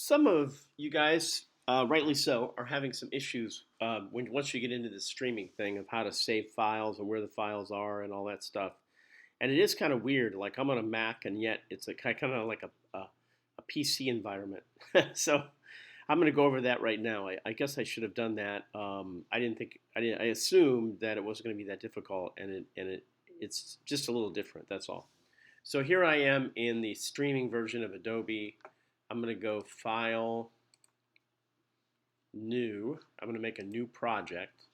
Some of you guys, rightly so, are having some issues when once you get into the streaming thing of how to save files and where the files are and all that stuff. And it is kind of weird. Like I'm on a Mac, and yet it's a kind of like a PC environment. So I'm going to go over that right now. I guess I should have done that. I didn't think I didn't. I assumed that it wasn't going to be that difficult, it's just a little different. That's all. So here I am in the streaming version of Adobe. I'm going to go File, New. I'm going to make a new project,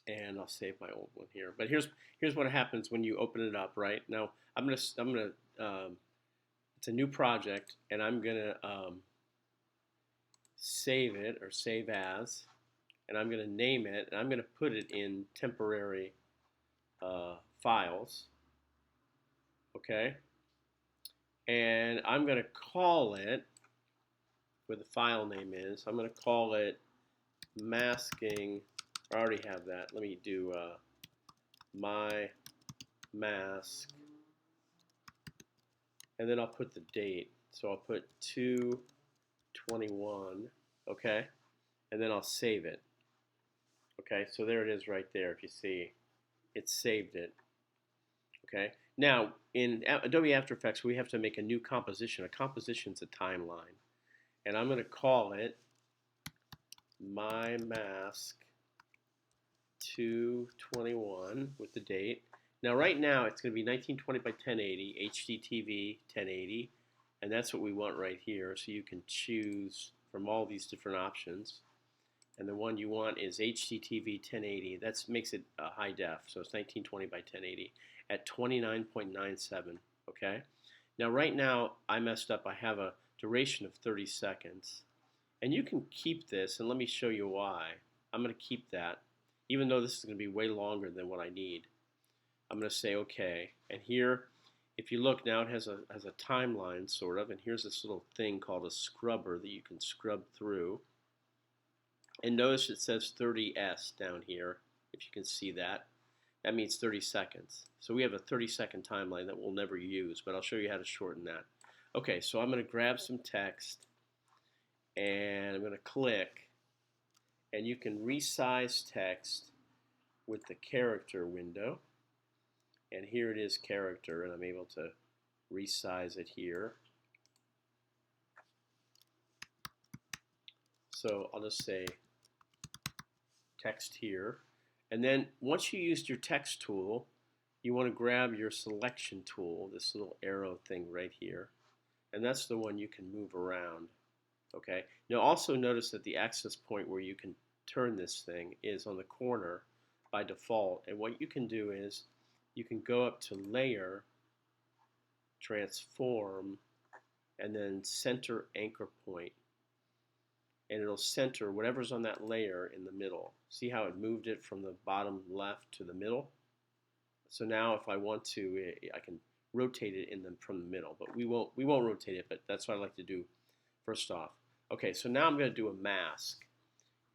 and I'll save my old one here. But here's what happens when you open it up. Right now, it's a new project, and I'm gonna save it or save as, and I'm gonna name it, and I'm gonna put it in temporary files. Okay, and I'm gonna call it where the file name is. I'm going to call it masking. I already have that. Let me do my mask, and then I'll put the date. So I'll put 2/21, okay, and then I'll save it. Okay, so there it is right there. If you see, it saved it. Okay, now in Adobe After Effects, we have to make a new composition. A composition is a timeline, and I'm going to call it my mask 2/21 with the date. Now right now it's going to be 1920 by 1080 HDTV 1080, and that's what we want right here. So you can choose from all these different options, and the one you want is HDTV 1080. That makes it high def, so it's 1920 by 1080 at 29.97. Okay. Now right now I messed up. I have a duration of 30 seconds, and you can keep this, and let me show you why. I'm going to keep that, even though this is going to be way longer than what I need. I'm going to say OK. And here, if you look now, it has a timeline, sort of. And here's this little thing called a scrubber that you can scrub through. And notice it says 30S down here, if you can see that. That means 30 seconds. So we have a 30-second timeline that we'll never use, but I'll show you how to shorten that. OK, so I'm going to grab some text, and I'm going to click, and you can resize text with the character window. And here it is, character, and I'm able to resize it here. So I'll just say text here. And then once you used your text tool, you want to grab your selection tool, this little arrow thing right here. And that's the one you can move around. Okay. Now also notice that the access point where you can turn this thing is on the corner by default. And what you can do is you can go up to Layer, Transform, and then Center Anchor Point. And it'll center whatever's on that layer in the middle. See how it moved it from the bottom left to the middle? So now if I want to, I can rotate it from the middle, but we won't rotate it, but that's what I like to do first off. Okay, so now I'm going to do a mask.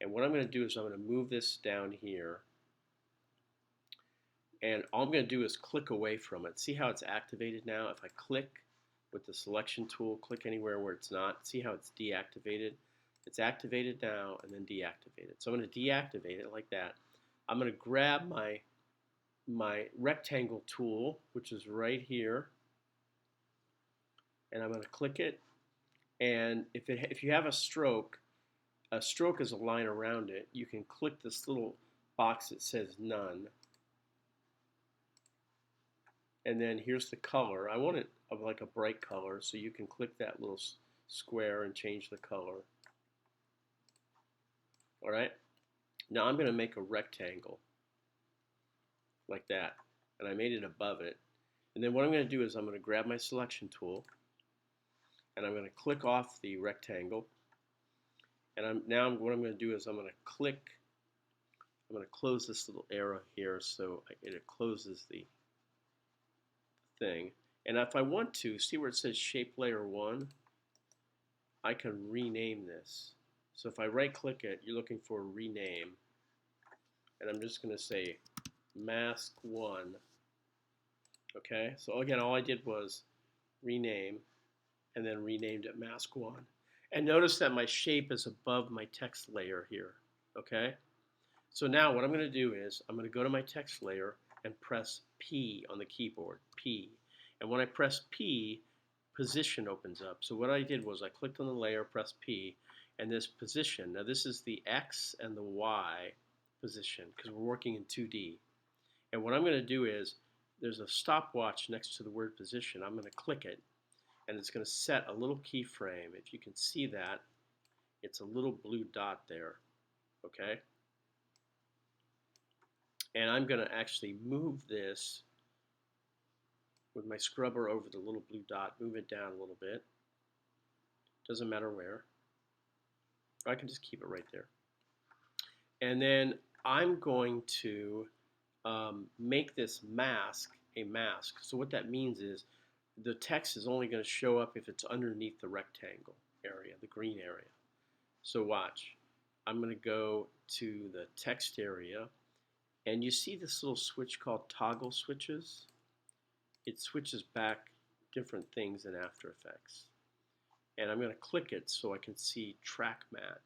And what I'm going to do is I'm going to move this down here. And all I'm going to do is click away from it. See how it's activated now? If I click with the selection tool, click anywhere where it's not, see how it's deactivated? It's activated now and then deactivated. So I'm going to deactivate it like that. I'm going to grab my rectangle tool, which is right here, and I'm going to click it. And if you have a stroke is a line around it. You can click this little box that says none. And then here's the color. I want it of like a bright color, so you can click that little square and change the color. All right. Now I'm going to make a rectangle like that, and I made it above it. And then what I'm going to do is I'm going to grab my selection tool, and I'm going to click off the rectangle. And what I'm going to do is I'm going to close this little arrow here so it closes the thing. And if I want to, see where it says Shape Layer 1? I can rename this. So if I right click it, you're looking for rename. And I'm just going to say Mask 1. Okay, so again, all I did was rename. and then renamed it mask 1. And notice that my shape is above my text layer here, okay? So now what I'm going to do is I'm going to go to my text layer and press P on the keyboard, P. And when I press P, position opens up. So what I did was I clicked on the layer, pressed P, and this position, now this is the X and the Y position because we're working in 2D. And what I'm going to do is there's a stopwatch next to the word position. I'm going to click it, and it's going to set a little keyframe. If you can see that, it's a little blue dot there, okay? And I'm going to actually move this with my scrubber over the little blue dot, move it down a little bit. Doesn't matter where. I can just keep it right there. And then I'm going to make this mask a mask. So what that means is the text is only going to show up if it's underneath the rectangle area, the green area. So watch. I'm going to go to the text area, and you see this little switch called toggle switches? It switches back different things in After Effects. And I'm going to click it so I can see track matte.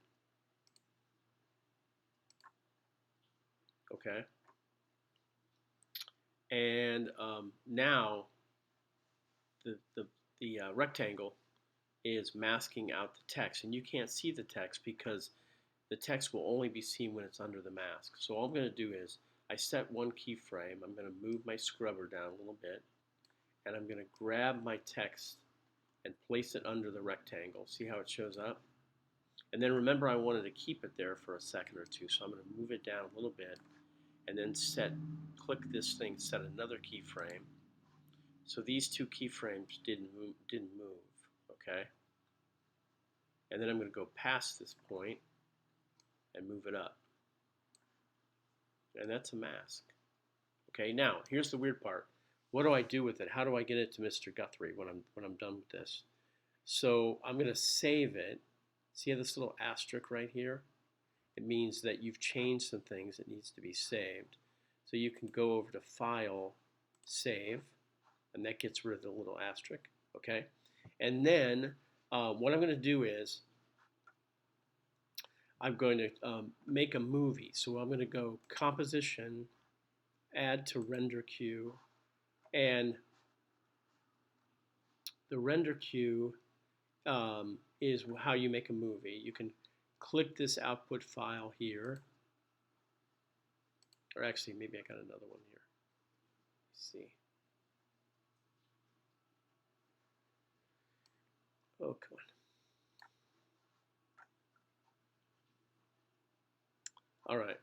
Okay? And now the rectangle is masking out the text, and you can't see the text because the text will only be seen when it's under the mask. So all I'm going to do is I set one keyframe. I'm going to move my scrubber down a little bit, and I'm going to grab my text and place it under the rectangle. See how it shows up? And then remember, I wanted to keep it there for a second or two, so I'm going to move it down a little bit, and then click this thing, set another keyframe. So these two keyframes didn't move, okay? And then I'm going to go past this point and move it up. And that's a mask. Okay, now here's the weird part. What do I do with it? How do I get it to Mr. Guthrie when I'm done with this? So I'm going to save it. See this little asterisk right here? It means that you've changed some things. It needs to be saved. So you can go over to File, Save, and that gets rid of the little asterisk. Okay, and then what I'm going to do is I'm going to make a movie. So I'm going to go Composition, Add to Render Queue, and the render queue is how you make a movie. You can click this output file here, or actually maybe I got another one here. Let's see. Oh, come on. All right.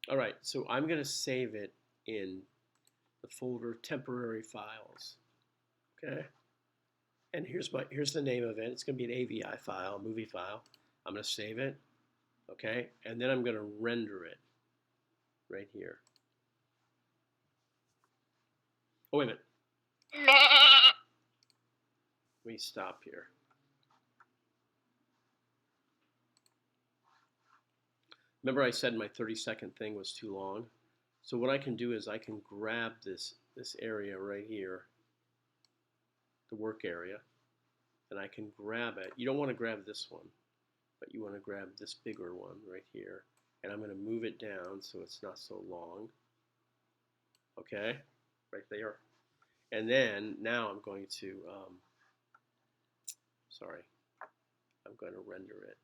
All right, so I'm going to save it in the folder temporary files. Okay? And here's the name of it. It's going to be an AVI file, a movie file. I'm going to save it. Okay? And then I'm going to render it right here. Oh, wait a minute. Let me stop here. Remember I said my 30-second thing was too long? So what I can do is I can grab this area right here, the work area, and I can grab it. You don't want to grab this one, but you want to grab this bigger one right here. And I'm going to move it down so it's not so long. Okay, right there. And then now I'm going to, I'm going to render it.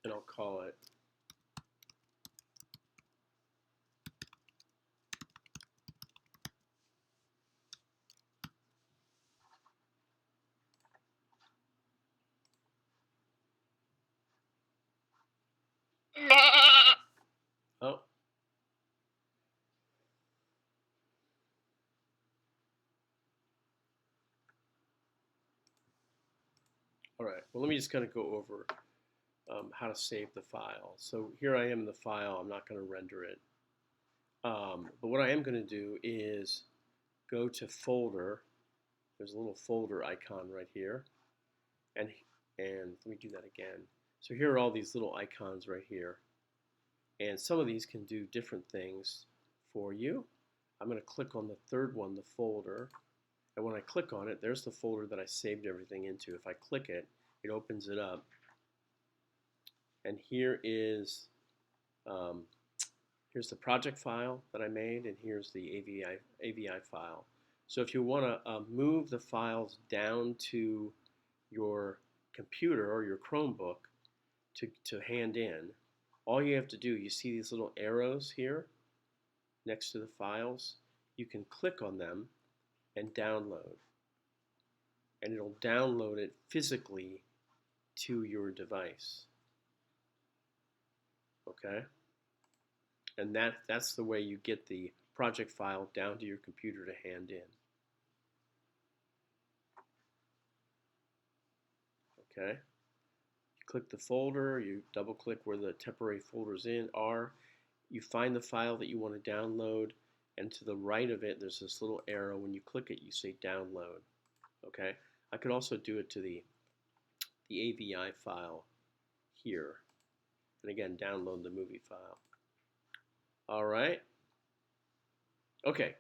And I'll call it oh. All right, well, let me just kind of go over how to save the file. So here I am in the file. I'm not going to render it. But what I am going to do is go to folder. There's a little folder icon right here. And let me do that again. So here are all these little icons right here. And some of these can do different things for you. I'm going to click on the third one, the folder. And when I click on it, there's the folder that I saved everything into. If I click it, it opens it up. And here is here's the project file that I made, and here's the AVI file. So if you want to move the files down to your computer or your Chromebook to hand in, all you have to do, you see these little arrows here next to the files, you can click on them and download. And it'll download it physically to your device. Okay? And that's the way you get the project file down to your computer to hand in. Okay? You click the folder, you double click where the temporary folders are, you find the file that you want to download, and to the right of it there's this little arrow. When you click it, you say download. Okay? I could also do it to the AVI file here. And again, download the movie file. All right. Okay,